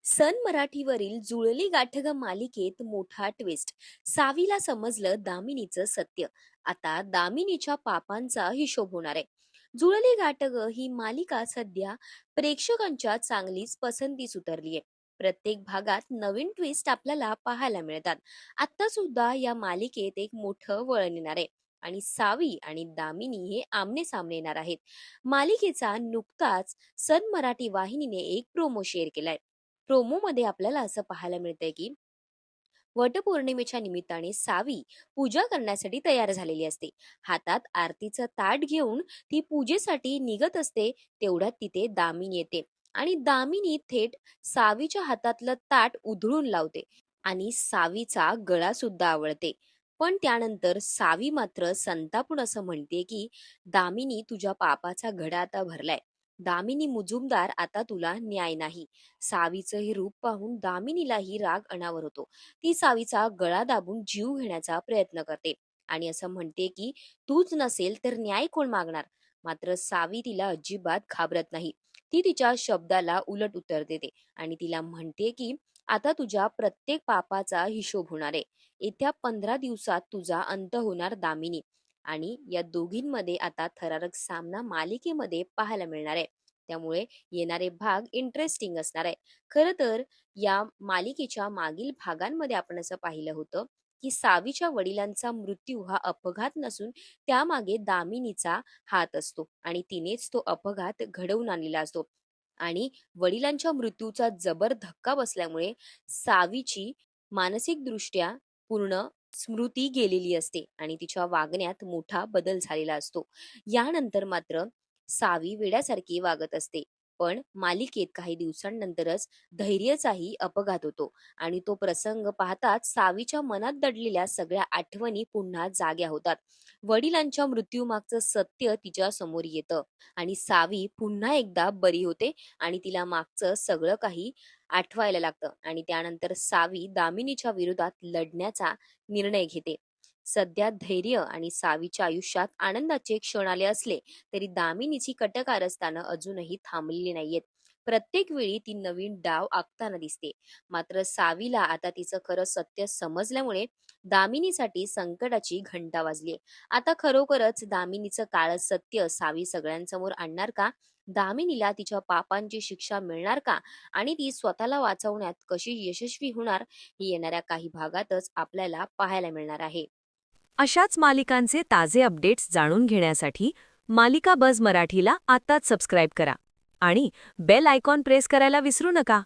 सन मराठीवरील जुळली गाठग मालिकेत मोठा ट्विस्ट. सावीला समजलं दामिनीचं सत्य. आता दामिनीच्या पापांचा हिशोब होणार आहे. जुळली गाठग ही मालिका सध्या प्रेक्षकांच्या चांगलीच पसंतीस उतरली आहे. प्रत्येक भागात नवीन ट्विस्ट आपल्याला पाहायला मिळतात. आता सुद्धा या मालिकेत एक मोठं वळण येणार आहे आणि सावी आणि दामिनी हे आमने सामने येणार आहेत. मालिकेचा नुकताच सन मराठी वाहिनीने एक प्रोमो शेअर केलाय. प्रोमोमध्ये आपल्याला असं पाहायला मिळतंय की वटपौर्णिमेच्या निमित्ताने सावी पूजा करण्यासाठी तयार झालेली असते. हातात आरतीचं ताट घेऊन ती पूजेसाठी निघत असते. तेवढ्यात तिथे दामिनी येते आणि दामिनी थेट सावीच्या हातातलं ताट उधळून लावते आणि सावीचा गळा सुद्धा आवळते. पण त्यानंतर सावी मात्र संतापून असं म्हणते की दामिनी, तुझ्या पापाचा घडा आता भरलाय. दामिनी मुजुमदार, आता तुला न्याय नाही. सावीचं हे रूप पाहून दामिनीलाही राग अनावर होतो. ती सावीचा गळा दाबून जीव घेण्याचा प्रयत्न करते आणि असं म्हणते की तूच नसेल तर न्याय कोण मागणार. मात्र सावी तिला अजिबात घाबरत नाही. ती तिच्या शब्दाला उलट उत्तर देते आणि तिला म्हणते की आता तुझ्या प्रत्येक पापाचा हिशोब होणार आहे. येत्या 15 दिवसात तुझा अंत होणार दामिनी. आणि या दोघींमध्ये आता थरारक सामना मालिकेमध्ये पाहायला मिळणार आहे. त्यामुळे येणारे भाग इंटरेस्टिंग असणार आहे. खरं तर या मालिकेच्या मागील भागांमध्ये आपण असं पाहिलं होतं की सावीच्या वडिलांचा मृत्यू हा अपघात नसून त्यामागे दामिनीचा हात असतो आणि तिनेच तो अपघात घडवून आणलेला असतो. आणि वडिलांच्या मृत्यूचा जबर धक्का बसल्यामुळे सावीची मानसिकदृष्ट्या पूर्ण स्मृती गेलेली असते आणि तिच्या वागण्यात मोठा बदल झालेला असतो. यानंतर मात्र सावी वेड्यासारखी वागत असते. पण मालिकेत काही दिवसांनंतरच धैर्यचाही अपघात होतो आणि तो प्रसंग पाहताच सावीच्या मनात दडलेल्या सगळ्या आठवणी पुन्हा जाग्या होतात. वडिलांच्या मृत्यूमागचं सत्य तिच्या समोर येतं आणि सावी पुन्हा एकदा बरी होते आणि तिला मागचं सगळं काही आठवायला लागतं आणि त्यानंतर सावी दामिनीच्या विरोधात लढण्याचा निर्णय घेते. सध्या धैर्य आणि सावीच्या आयुष्यात आनंदाचे क्षण आले असले तरी दामिनीची कट कारस्थानं अजूनही थांबलेली नाहीयेत. प्रत्येक वेळी ती नवीन डाव आखताना दिसते. मात्र सावीला आता तिचं खरं सत्य समजल्यामुळे दामिनीसाठी संकटाची घंटा वाजलीये. आता खरोखरच दामिनीचं काळं सत्य सावी सगळ्यांसमोर आणणार का? दामिनीला तिच्या पापांची शिक्षा मिळणार का? आणि ती स्वतःला वाचवण्यात कशी यशस्वी होणार, हे येणाऱ्या काही भागातच आपल्याला पाहायला मिळणार आहे. अशाच मालिकांचे ताजे अपडेट्स जाणून घेण्यासाठी मालिका बझ मराठीला आत्ताच सबस्क्राईब करा आणि बेल आयकॉन प्रेस करायला विसरू नका.